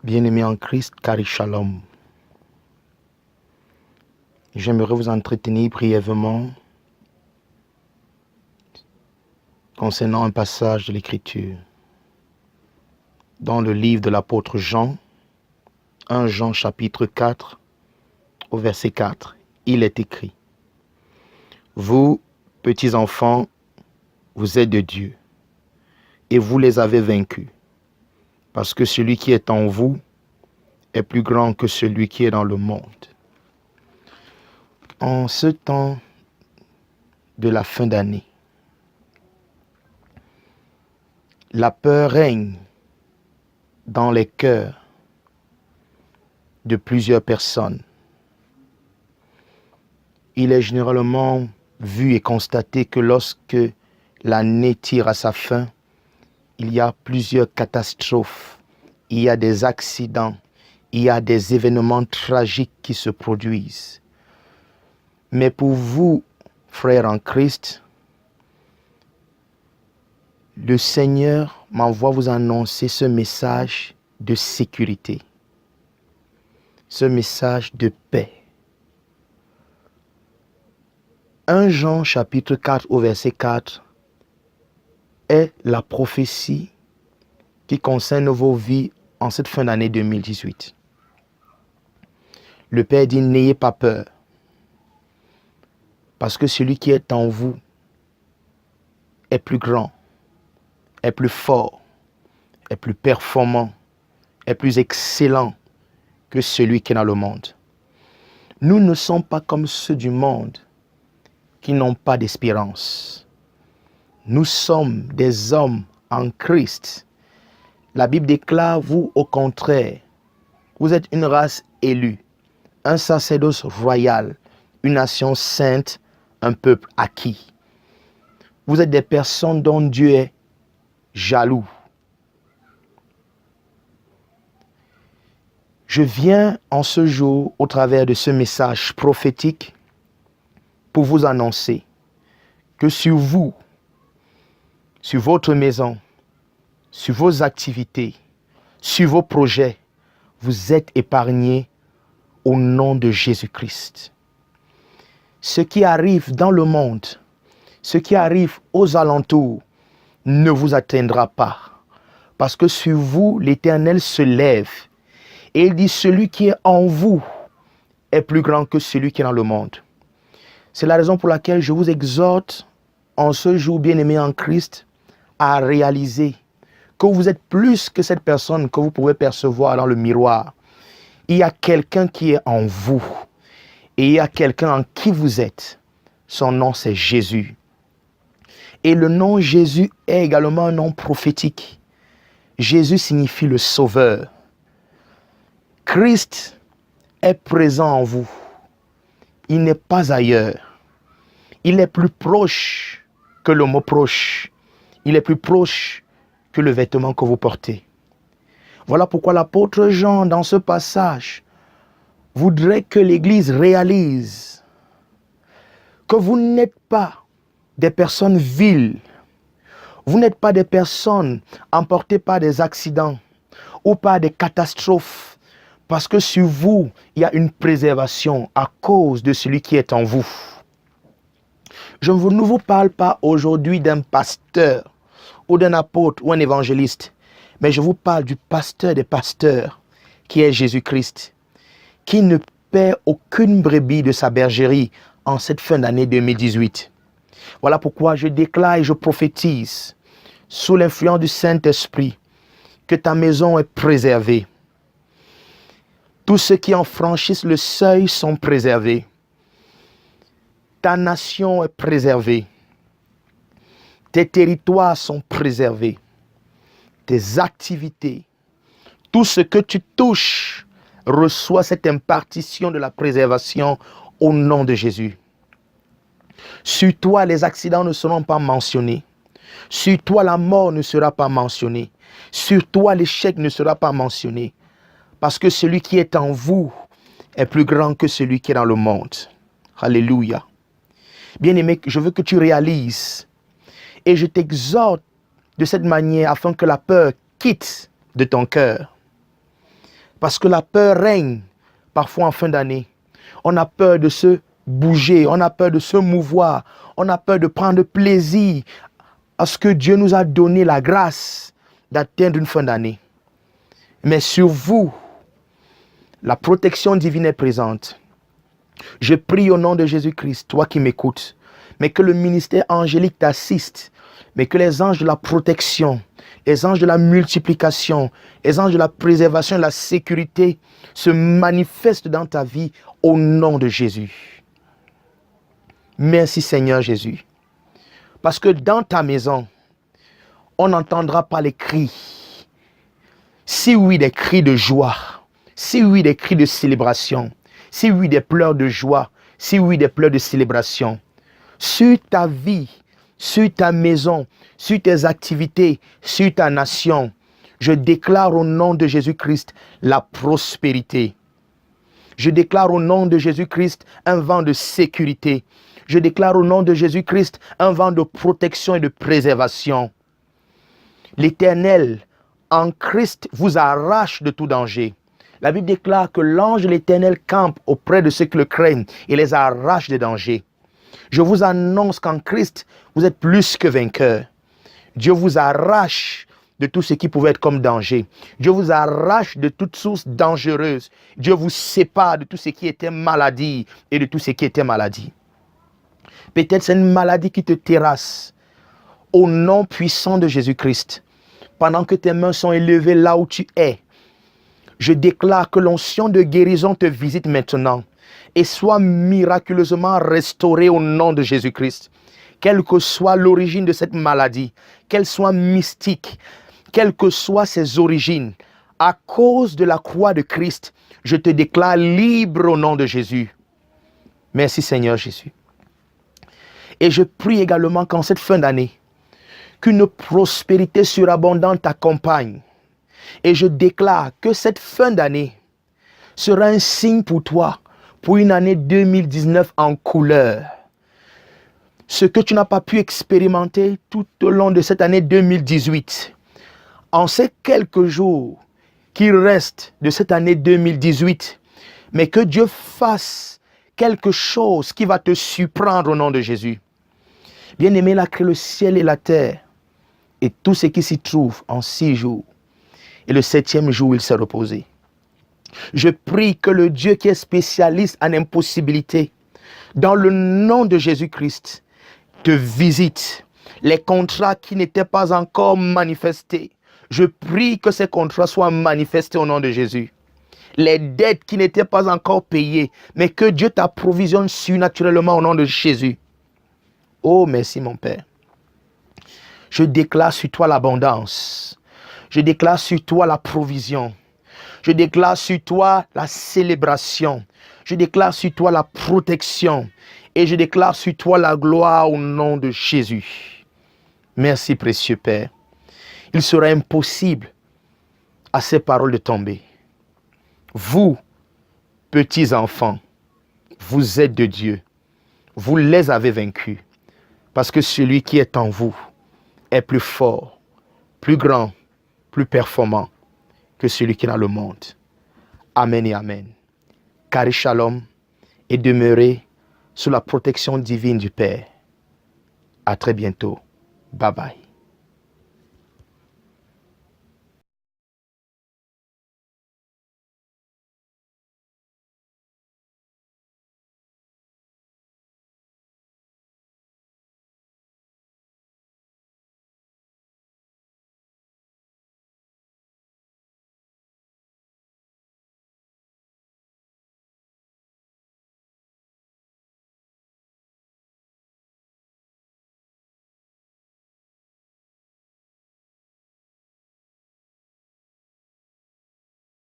Bien-aimés en Christ, Kari Shalom. J'aimerais vous entretenir brièvement concernant un passage de l'Écriture. Dans le livre de l'apôtre Jean, 1 Jean chapitre 4, au verset 4, il est écrit: Vous, petits enfants, vous êtes de Dieu, et vous les avez vaincus, parce que celui qui est en vous est plus grand que celui qui est dans le monde. En ce temps de la fin d'année, la peur règne dans les cœurs de plusieurs personnes. Il est généralement vu et constaté que lorsque l'année tire à sa fin, il y a plusieurs catastrophes, il y a des accidents, il y a des événements tragiques qui se produisent. Mais pour vous, frères en Christ, le Seigneur m'envoie vous annoncer ce message de sécurité, ce message de paix. 1 Jean chapitre 4 au verset 4 est la prophétie qui concerne vos vies en cette fin d'année 2018. Le Père dit: n'ayez pas peur, parce que celui qui est en vous est plus grand, est plus fort, est plus performant, est plus excellent que celui qui est dans le monde. Nous ne sommes pas comme ceux du monde qui n'ont pas d'espérance. Nous sommes des hommes en Christ. La Bible déclare, vous, au contraire, vous êtes une race élue, un sacerdoce royal, une nation sainte, un peuple acquis. Vous êtes des personnes dont Dieu est jaloux. Je viens en ce jour, au travers de ce message prophétique, pour vous annoncer que sur vous, sur votre maison, sur vos activités, sur vos projets, vous êtes épargnés au nom de Jésus-Christ. Ce qui arrive dans le monde, ce qui arrive aux alentours, ne vous atteindra pas. Parce que sur vous, l'Éternel se lève. Et il dit: celui qui est en vous est plus grand que celui qui est dans le monde. C'est la raison pour laquelle je vous exhorte en ce jour, bien-aimés en Christ, à réaliser que vous êtes plus que cette personne que vous pouvez percevoir dans le miroir. Il y a quelqu'un qui est en vous. Et il y a quelqu'un en qui vous êtes. Son nom, c'est Jésus. Et le nom Jésus est également un nom prophétique. Jésus signifie le Sauveur. Christ est présent en vous. Il n'est pas ailleurs. Il est plus proche que le mot proche. Il est plus proche que le vêtement que vous portez. Voilà pourquoi l'apôtre Jean, dans ce passage, voudrait que l'Église réalise que vous n'êtes pas des personnes viles. Vous n'êtes pas des personnes emportées par des accidents ou par des catastrophes. Parce que sur vous, il y a une préservation à cause de celui qui est en vous. Je ne vous parle pas aujourd'hui d'un pasteur ou d'un apôtre ou un évangéliste, mais je vous parle du pasteur des pasteurs, qui est Jésus-Christ, qui ne perd aucune brebis de sa bergerie en cette fin d'année 2018. Voilà pourquoi je déclare et je prophétise, sous l'influence du Saint-Esprit, que ta maison est préservée. Tous ceux qui en franchissent le seuil sont préservés. Ta nation est préservée. Tes territoires sont préservés. Tes activités, tout ce que tu touches, reçoit cette impartition de la préservation au nom de Jésus. Sur toi, les accidents ne seront pas mentionnés. Sur toi, la mort ne sera pas mentionnée. Sur toi, l'échec ne sera pas mentionné. Parce que celui qui est en vous est plus grand que celui qui est dans le monde. Alléluia. Bien-aimé, je veux que tu réalises et je t'exhorte de cette manière afin que la peur quitte de ton cœur. Parce que la peur règne parfois en fin d'année. On a peur de se bouger, on a peur de se mouvoir, on a peur de prendre plaisir à ce que Dieu nous a donné la grâce d'atteindre une fin d'année. Mais sur vous, la protection divine est présente. Je prie au nom de Jésus-Christ, toi qui m'écoutes, mais que le ministère angélique t'assiste, mais que les anges de la protection, les anges de la multiplication, les anges de la préservation et de la sécurité se manifestent dans ta vie au nom de Jésus. Merci Seigneur Jésus. Parce que dans ta maison, on n'entendra pas les cris. Si oui, des cris de joie. Si oui, des cris de célébration. Si oui, des pleurs de joie. Si oui, des pleurs de célébration. Sur ta vie, sur ta maison, sur tes activités, sur ta nation, je déclare au nom de Jésus-Christ la prospérité. Je déclare au nom de Jésus-Christ un vent de sécurité. Je déclare au nom de Jésus-Christ un vent de protection et de préservation. L'Éternel, en Christ, vous arrache de tout danger. La Bible déclare que l'ange de l'Éternel campe auprès de ceux qui le craignent et les arrache des dangers. Je vous annonce qu'en Christ, vous êtes plus que vainqueurs. Dieu vous arrache de tout ce qui pouvait être comme danger. Dieu vous arrache de toute source dangereuse. Dieu vous sépare de tout ce qui était maladie et de tout ce qui était maladie. Peut-être c'est une maladie qui te terrasse. Au nom puissant de Jésus-Christ, pendant que tes mains sont élevées là où tu es, je déclare que l'onction de guérison te visite maintenant et soit miraculeusement restaurée au nom de Jésus-Christ. Quelle que soit l'origine de cette maladie, qu'elle soit mystique, quelles que soient ses origines, à cause de la croix de Christ, je te déclare libre au nom de Jésus. Merci Seigneur Jésus. Et je prie également qu'en cette fin d'année, qu'une prospérité surabondante t'accompagne. Et je déclare que cette fin d'année sera un signe pour toi, pour une année 2019 en couleur. Ce que tu n'as pas pu expérimenter tout au long de cette année 2018, en ces quelques jours qui restent de cette année 2018, mais que Dieu fasse quelque chose qui va te surprendre au nom de Jésus. Bien-aimé, il a créé le ciel et la terre et tout ce qui s'y trouve en 6 jours. Et le 7e jour, il s'est reposé. Je prie que le Dieu qui est spécialiste en impossibilité, dans le nom de Jésus-Christ, te visite. Les contrats qui n'étaient pas encore manifestés, je prie que ces contrats soient manifestés au nom de Jésus. Les dettes qui n'étaient pas encore payées, mais que Dieu t'approvisionne surnaturellement au nom de Jésus. Oh, merci mon Père. Je déclare sur toi l'abondance. Je déclare sur toi la provision. Je déclare sur toi la célébration. Je déclare sur toi la protection. Et je déclare sur toi la gloire au nom de Jésus. Merci précieux Père. Il sera impossible à ces paroles de tomber. Vous, petits enfants, vous êtes de Dieu. Vous les avez vaincus. Parce que celui qui est en vous est plus fort, plus grand, plus performant que celui qui est dans le monde. Amen et amen. Car shalom et demeurez sous la protection divine du Père. À très bientôt. Bye bye.